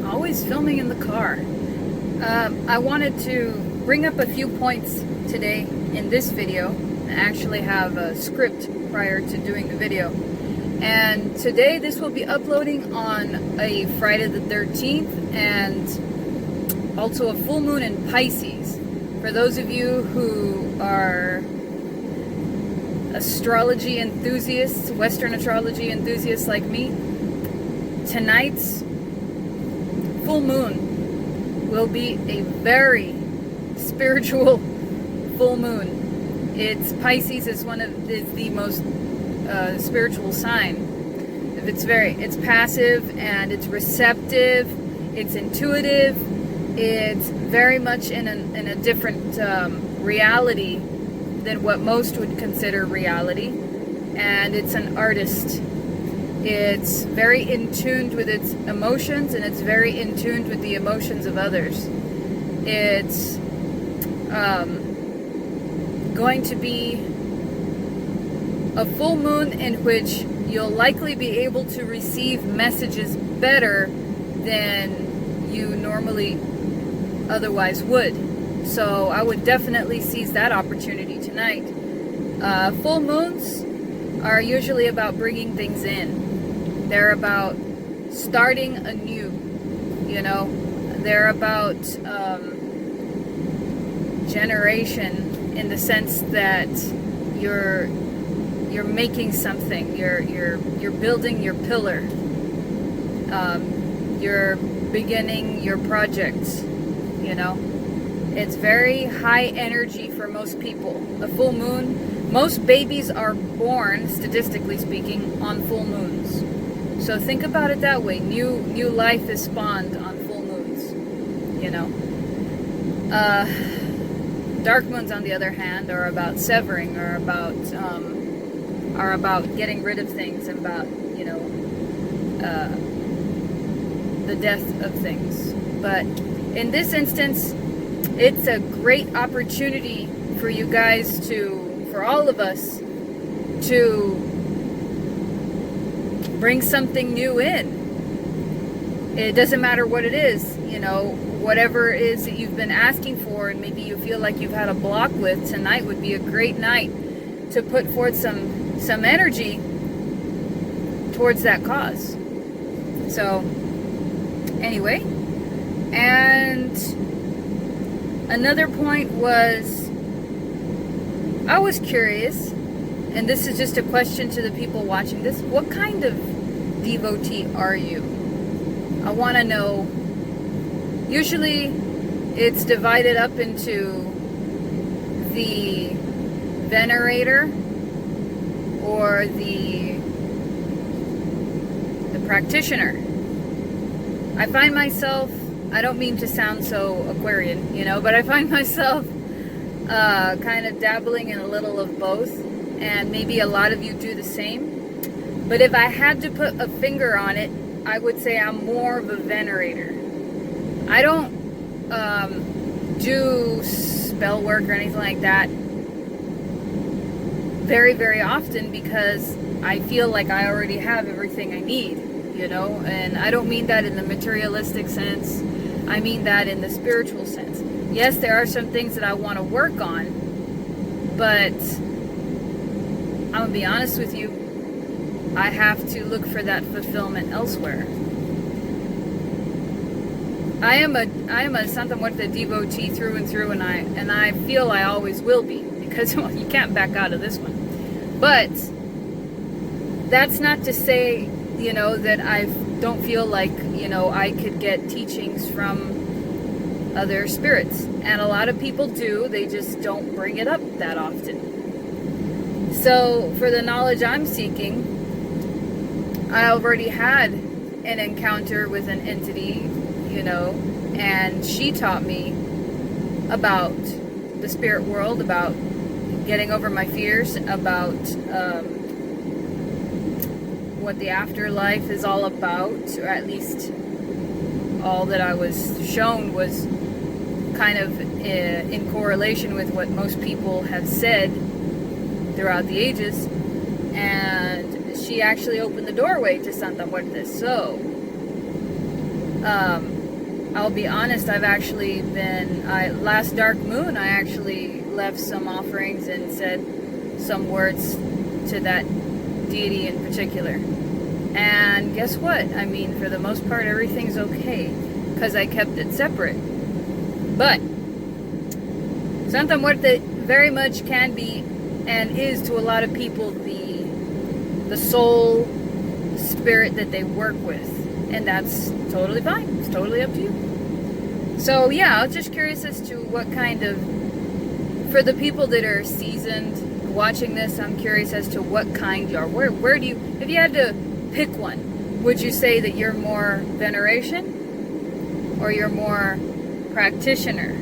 always filming in the car. I wanted to bring up a few points today in this video. I actually have a script prior to doing the video. And today this will be uploading on a Friday the 13th and also a full moon in Pisces. For those of you who are astrology enthusiasts, Western astrology enthusiasts like me, tonight's full moon will be a very spiritual full moon. Pisces is the most spiritual sign. It's passive and it's receptive, it's intuitive, it's very much in a different reality than what most would consider reality, and it's an artist. It's very in tune with its emotions, and it's very in tune with the emotions of others. It's going to be a full moon in which you'll likely be able to receive messages better than you normally otherwise would. So I would definitely seize that opportunity tonight. Full moons are usually about bringing things in. They're about starting anew, They're about generation, in the sense that you're making something. You're building your pillar. You're beginning your project. It's very high energy for most people. A full moon. Most babies are born, statistically speaking, on full moons. So think about it that way. New life is spawned on full moons. Dark moons, on the other hand, are about severing, are about getting rid of things, and about the death of things. But in this instance, it's a great opportunity for you guys for all of us, to bring something new in. It doesn't matter what it is, whatever it is that you've been asking for and maybe you feel like you've had a block with, tonight would be a great night to put forth some energy towards that cause. So anyway, and another point was, I was curious, and this is just a question to the people watching this, what kind of devotee are you? I want to know. Usually it's divided up into the venerator or the practitioner. I find myself, I don't mean to sound so Aquarian, but I find myself kind of dabbling in a little of both, and maybe a lot of you do the same. But if I had to put a finger on it, I would say I'm more of a venerator. I don't do spell work or anything like that very, very often, because I feel like I already have everything I need, and I don't mean that in the materialistic sense. I mean that in the spiritual sense. Yes, there are some things that I want to work on, but I'm going to be honest with you, I have to look for that fulfillment elsewhere. I am a Santa Muerte devotee through and through, and I feel I always will be, because you can't back out of this one. But that's not to say, that I don't feel like, I could get teachings from other spirits. And a lot of people do, they just don't bring it up that often. So for the knowledge I'm seeking, I already had an encounter with an entity, and she taught me about the spirit world, about getting over my fears, about what the afterlife is all about, or at least all that I was shown was kind of in correlation with what most people have said throughout the ages. And she actually opened the doorway to Santa Muerte. So I'll be honest, I've actually been, last dark moon, I actually left some offerings and said some words to that deity in particular. And guess what? I mean, for the most part, everything's okay, because I kept it separate. But Santa Muerte very much can be, and is to a lot of people, the soul spirit that they work with. And that's totally fine. It's totally up to you. So yeah, I was just curious as to what kind of, for the people that are seasoned watching this, I'm curious as to what kind you are. Where do you, if you had to pick one, would you say that you're more veneration or you're more practitioner?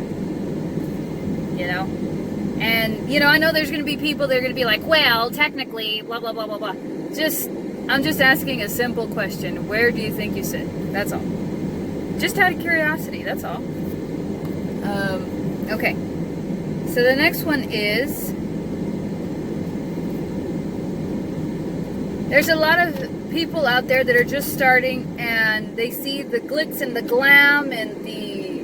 You know? And, you know, I know there's going to be people that are going to be like, well, technically, blah, blah, blah, blah, blah. I'm just asking a simple question. Where do you think you sit? That's all. Just out of curiosity, that's all. Okay. So the next one is, there's a lot of people out there that are just starting and they see the glitz and the glam and the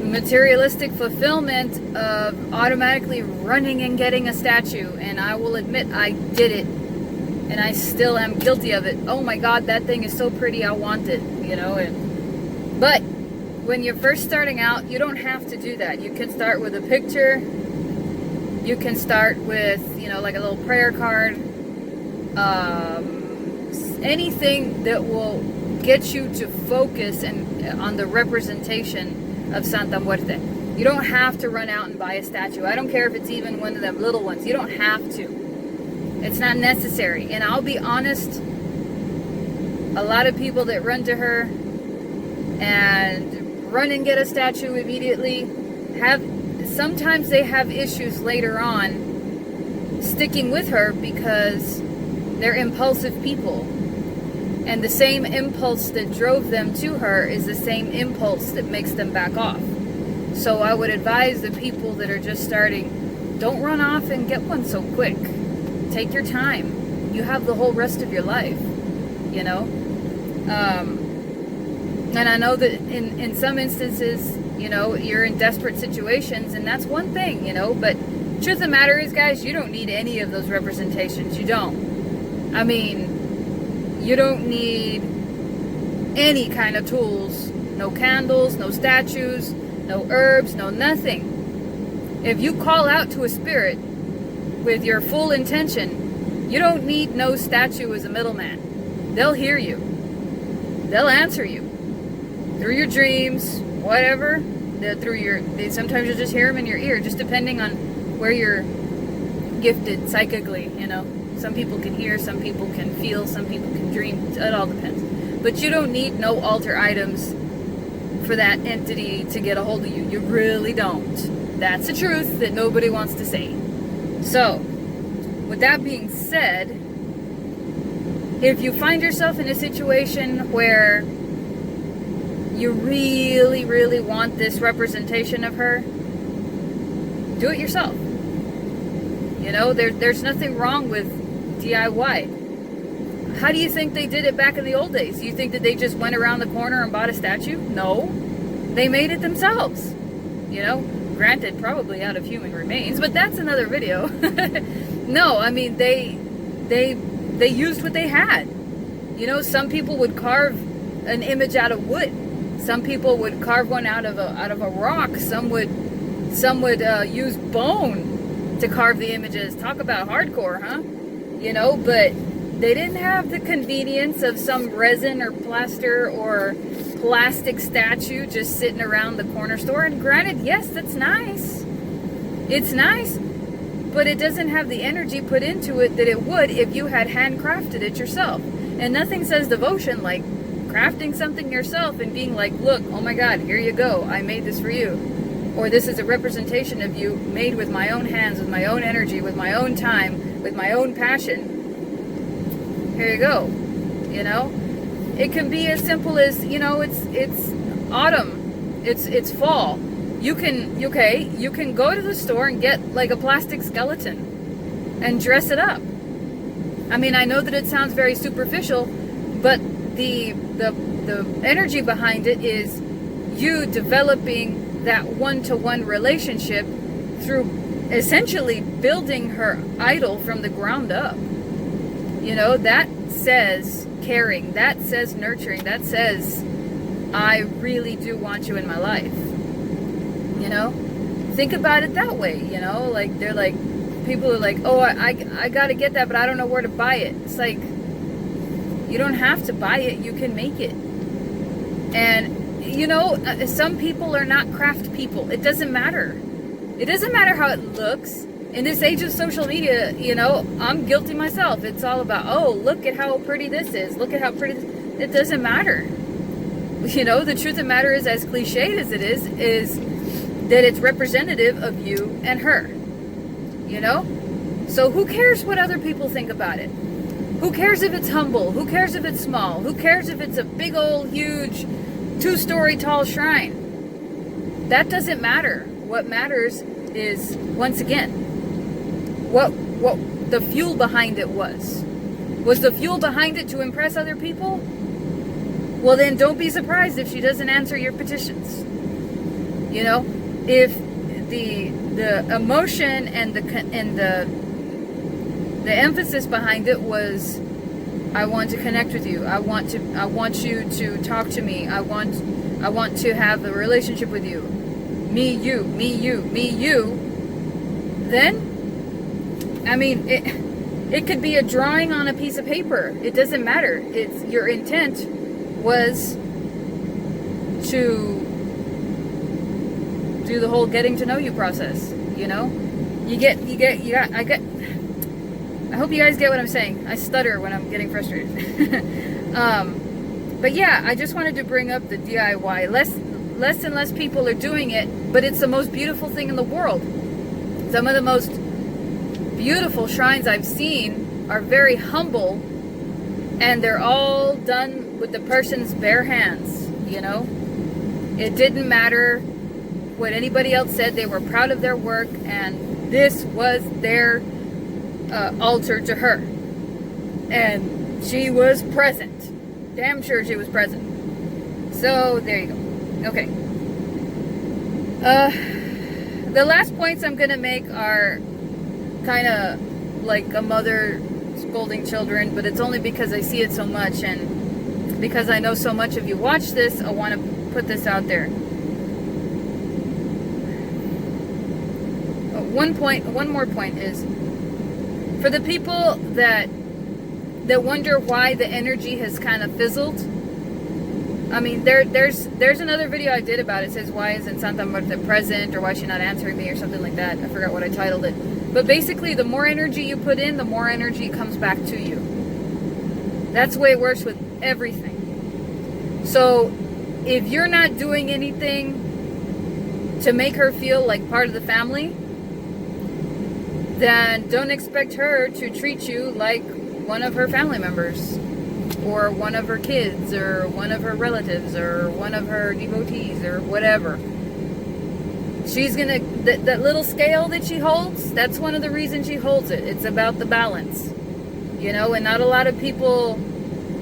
materialistic fulfillment of automatically running and getting a statue. And I will admit, I did it. And I still am guilty of it. Oh my God, that thing is so pretty, I want it, you know. But when you're first starting out, you don't have to do that. You can start with a picture. You can start with, you know, like a little prayer card. Anything that will get you to focus on the representation of Santa Muerte. You don't have to run out and buy a statue. I don't care if it's even one of them little ones. You don't have to. It's not necessary. And I'll be honest, a lot of people that run to her and run and get a statue immediately sometimes they have issues later on sticking with her because they're impulsive people. And the same impulse that drove them to her is the same impulse that makes them back off. So I would advise the people that are just starting, don't run off and get one so quick. Take your time. You have the whole rest of your life, you know? And I know that in some instances, you know, you're in desperate situations, and that's one thing, you know, but truth of the matter is, guys, you don't need any of those representations. You don't. I mean, you don't need any kind of tools. No candles, no statues, no herbs, no nothing. If you call out to a spirit with your full intention, you don't need no statue as a middleman. They'll hear you. They'll answer you. Through your dreams, whatever. Sometimes you'll just hear them in your ear, just depending on where you're gifted psychically, you know. Some people can hear, some people can feel, some people can dream. It all depends. But you don't need no altar items for that entity to get a hold of you. You really don't. That's the truth that nobody wants to say. So, with that being said, if you find yourself in a situation where you really, really want this representation of her, do it yourself. You know, there's nothing wrong with DIY. How do you think they did it back in the old days? You think that they just went around the corner and bought a statue? No. They made it themselves. You know, granted, probably out of human remains, but that's another video. No, I mean, they used what they had. You know, some people would carve an image out of wood. Some people would carve one out of a rock. Some would use bone to carve the images. Talk about hardcore, huh? You know, but they didn't have the convenience of some resin or plaster or plastic statue just sitting around the corner store. And granted, yes, that's nice. It's nice, but it doesn't have the energy put into it that it would if you had handcrafted it yourself. And nothing says devotion like crafting something yourself and being like, look, oh my God, here you go. I made this for you. Or this is a representation of you made with my own hands, with my own energy, with my own time, with my own passion. Here you go. You know, it can be as simple as, you know, it's autumn, it's fall. You can go to the store and get like a plastic skeleton and dress it up. I mean, I know that it sounds very superficial, but the energy behind it is you developing that one-to-one relationship through essentially building her idol from the ground up. You know, that says caring, that says nurturing, that says I really do want you in my life. You know, think about it that way. You know, like they're like, people are like, oh, I gotta get that, but I don't know where to buy it. It's like, you don't have to buy it, you can make it. And you know, some people are not craft people. It doesn't matter. It doesn't matter how it looks. In this age of social media, you know, I'm guilty myself. It's all about, oh, look at how pretty this is. Look at how pretty this is. It doesn't matter. You know, the truth of the matter is, as cliched as it is that it's representative of you and her. You know? So who cares what other people think about it? Who cares if it's humble? Who cares if it's small? Who cares if it's a big old huge 2-story tall shrine? That doesn't matter. What matters is, once again, what the fuel behind it was. Was the fuel behind it to impress other people? Well, then don't be surprised if she doesn't answer your petitions. You know, if the emotion and the emphasis behind it was, I want to connect with you. I want you to talk to me. I want to have a relationship with you. Me, you, me, you, me, you. Then, I mean, it could be a drawing on a piece of paper. It doesn't matter. It's your intent was to do the whole getting to know you process. You know, I hope you guys get what I'm saying. I stutter when I'm getting frustrated. But yeah, I just wanted to bring up the DIY. Less and less people are doing it, but it's the most beautiful thing in the world. Some of the most beautiful shrines I've seen are very humble, and they're all done with the person's bare hands, you know? It didn't matter what anybody else said. They were proud of their work, and this was their altar to her. And she was present. Damn sure she was present. So, there you go. Okay. The last points I'm going to make are kind of like a mother scolding children, but it's only because I see it so much, and because I know so much of you watch this, I want to put this out there. One more point is, for the people that wonder why the energy has kind of fizzled, I mean, there's another video I did about it. It says, why isn't Santa Muerte present, or why is she not answering me, or something like that. I forgot what I titled it. But basically, the more energy you put in, the more energy comes back to you. That's the way it works with everything. So, if you're not doing anything to make her feel like part of the family, then don't expect her to treat you like one of her family members, or one of her kids, or one of her relatives, or one of her devotees, or whatever. She's gonna, that little scale that she holds, that's one of the reasons she holds it. It's about the balance, you know, and not a lot of people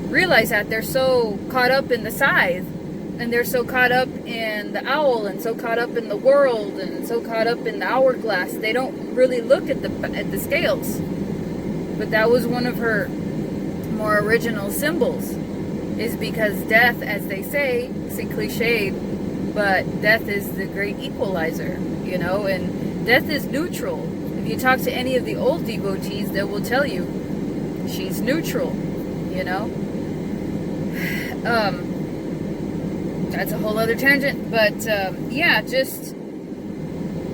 realize that. They're so caught up in the scythe, and they're so caught up in the owl, and so caught up in the world, and so caught up in the hourglass, they don't really look at the scales. But that was one of her more original symbols, is because death, as they say, it's a cliche, but death is the great equalizer, you know, and death is neutral. If you talk to any of the old devotees, they will tell you she's neutral, you know. That's a whole other tangent, but yeah, just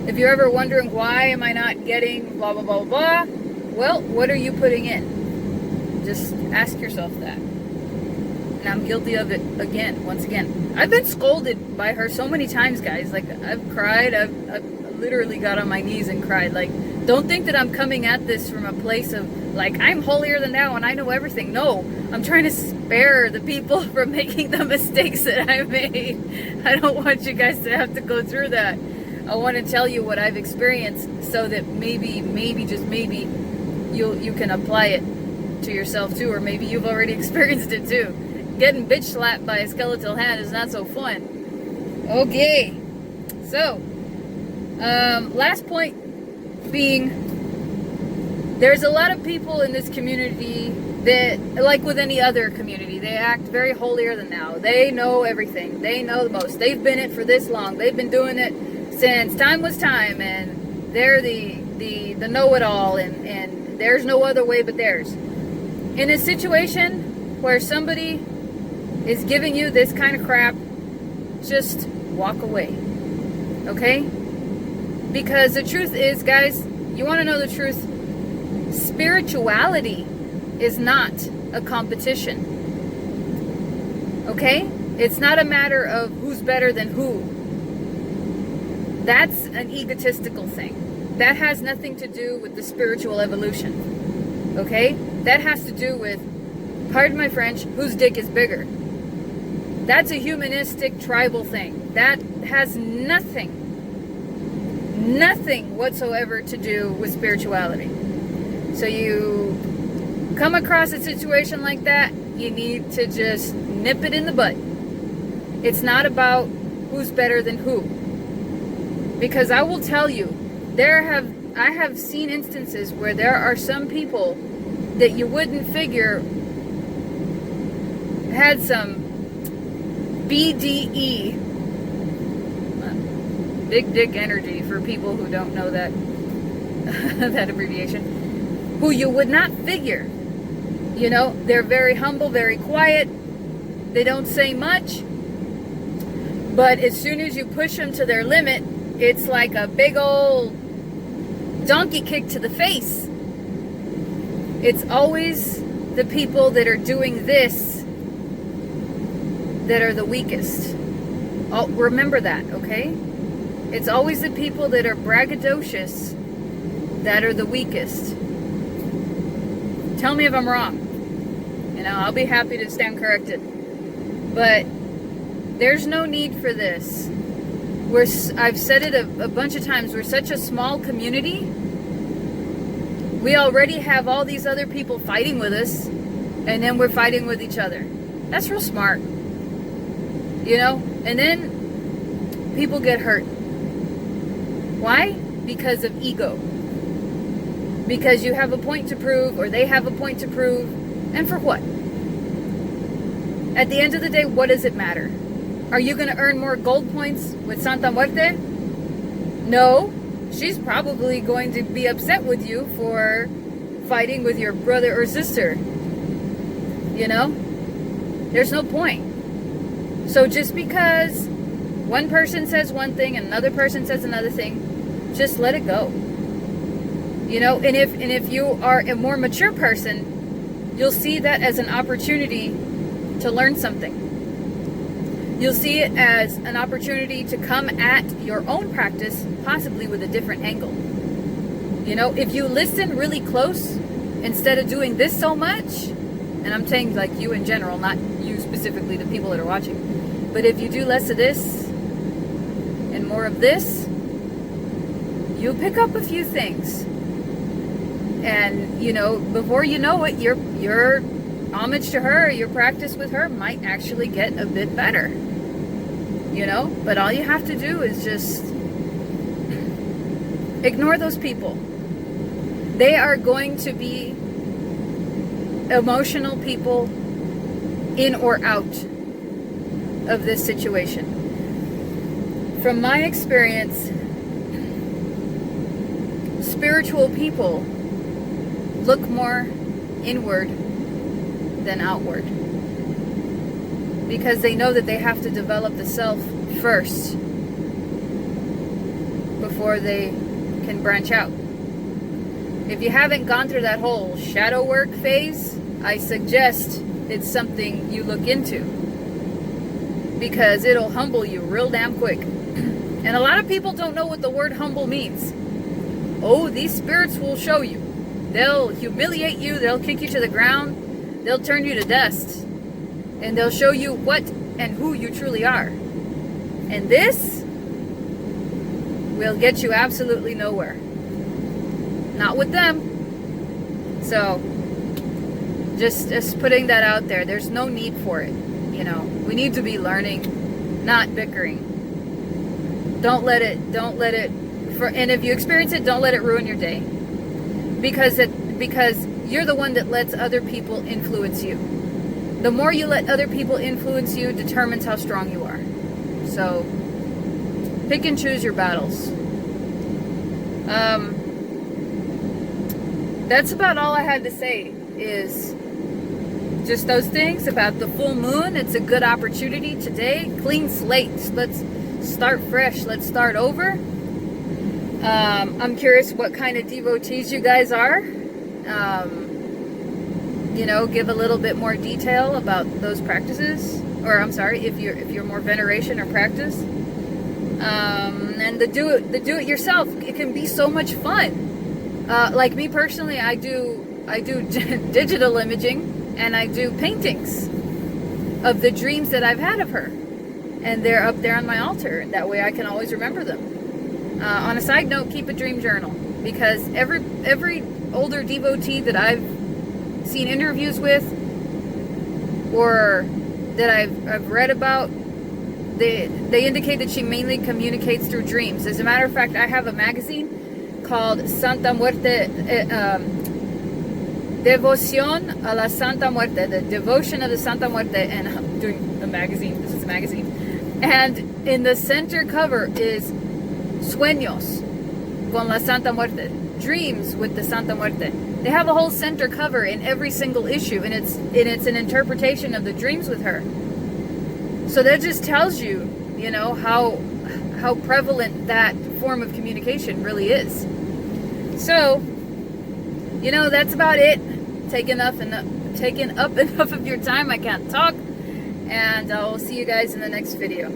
if you're ever wondering why am I not getting blah blah blah blah, well, what are you putting in? Just ask yourself that. And I'm guilty of it once again. I've been scolded by her so many times, guys. Like, I've cried. I've literally got on my knees and cried. Like, don't think that I'm coming at this from a place of, like, I'm holier than thou and I know everything. No, I'm trying to spare the people from making the mistakes that I made. I don't want you guys to have to go through that. I want to tell you what I've experienced so that maybe, just maybe, you can apply it to yourself too, or maybe you've already experienced it too. getting bitch slapped by a skeletal hand is not so fun. Okay, so last point being, there's a lot of people in this community that, like with any other community, they act very holier than thou. They know everything. They know the most. They've been it for this long. They've been doing it since time was time, and they're the know-it-all, and there's no other way but theirs. In a situation where somebody is giving you this kind of crap, just walk away, okay? Because the truth is, guys, you want to know the truth? Spirituality is not a competition, okay? It's not a matter of who's better than who. That's an egotistical thing. That has nothing to do with the spiritual evolution, okay? That has to do with, pardon my French, whose dick is bigger. That's a humanistic, tribal thing. That has nothing whatsoever to do with spirituality. So you come across a situation like that, you need to just nip it in the bud. It's not about who's better than who. Because I will tell you, I have seen instances where there are some people that you wouldn't figure had some BDE, big dick energy for people who don't know that that abbreviation, who you would not figure. You know, they're very humble, very quiet. They don't say much. But as soon as you push them to their limit, it's like a big old donkey kick to the face. It's always the people that are doing this that are the weakest. Oh, remember that, okay? It's always the people that are braggadocious that are the weakest. Tell me if I'm wrong. You know, I'll be happy to stand corrected. But there's no need for this. I've said it a bunch of times, we're such a small community. We already have all these other people fighting with us, and then we're fighting with each other. That's real smart. You know? And then people get hurt. Why? Because of ego. Because you have a point to prove, or they have a point to prove, and for what? At the end of the day, what does it matter? Are you going to earn more gold points with Santa Muerte? No. She's probably going to be upset with you for fighting with your brother or sister. You know? There's no point. So just because one person says one thing and another person says another thing, just let it go. You know, and if you are a more mature person, you'll see that as an opportunity to learn something. You'll see it as an opportunity to come at your own practice, possibly with a different angle. You know, if you listen really close, instead of doing this so much, and I'm saying like you in general, not you specifically, the people that are watching, but if you do less of this and more of this, you'll pick up a few things. And, you know, before you know it, your homage to her, your practice with her might actually get a bit better. You know? But all you have to do is just ignore those people. They are going to be emotional people in or out of this situation. From my experience, spiritual people look more inward than outward, because they know that they have to develop the self first before they can branch out. If you haven't gone through that whole shadow work phase, I suggest it's something you look into, because it'll humble you real damn quick. And a lot of people don't know what the word humble means. Oh, these spirits will show you. They'll humiliate you, they'll kick you to the ground, they'll turn you to dust, and they'll show you what and who you truly are. And this will get you absolutely nowhere. Not with them. So, just putting that out there. There's no need for it. You know, we need to be learning, not bickering. Don't let it, and if you experience it, don't let it ruin your day. Because you're the one that lets other people influence you. The more you let other people influence you determines how strong you are. So, pick and choose your battles. That's about all I had to say, is just those things about the full moon. It's a good opportunity today. Clean slate. Let's start fresh. Let's start over. I'm curious what kind of devotees you guys are. You know, give a little bit more detail about those practices. Or I'm sorry, if you're more veneration or practice. And the do it yourself, it can be so much fun. Like me personally, I do digital imaging, and I do paintings of the dreams that I've had of her, and they're up there on my altar. That way I can always remember them. On a side note, keep a dream journal, because every older devotee that I've seen interviews with, or that I've read about, they indicate that she mainly communicates through dreams. As a matter of fact, I have a magazine called Santa Muerte, Devoción a la Santa Muerte, the devotion of the Santa Muerte, and I'm doing a magazine. This is a magazine, and in the center cover is Sueños con la Santa Muerte, dreams with the Santa Muerte. They have a whole center cover in every single issue, and it's an interpretation of the dreams with her. So that just tells you, you know, how prevalent that form of communication really is. So, you know, that's about it. Taking up enough of your time. I can't talk. And I'll see you guys in the next video.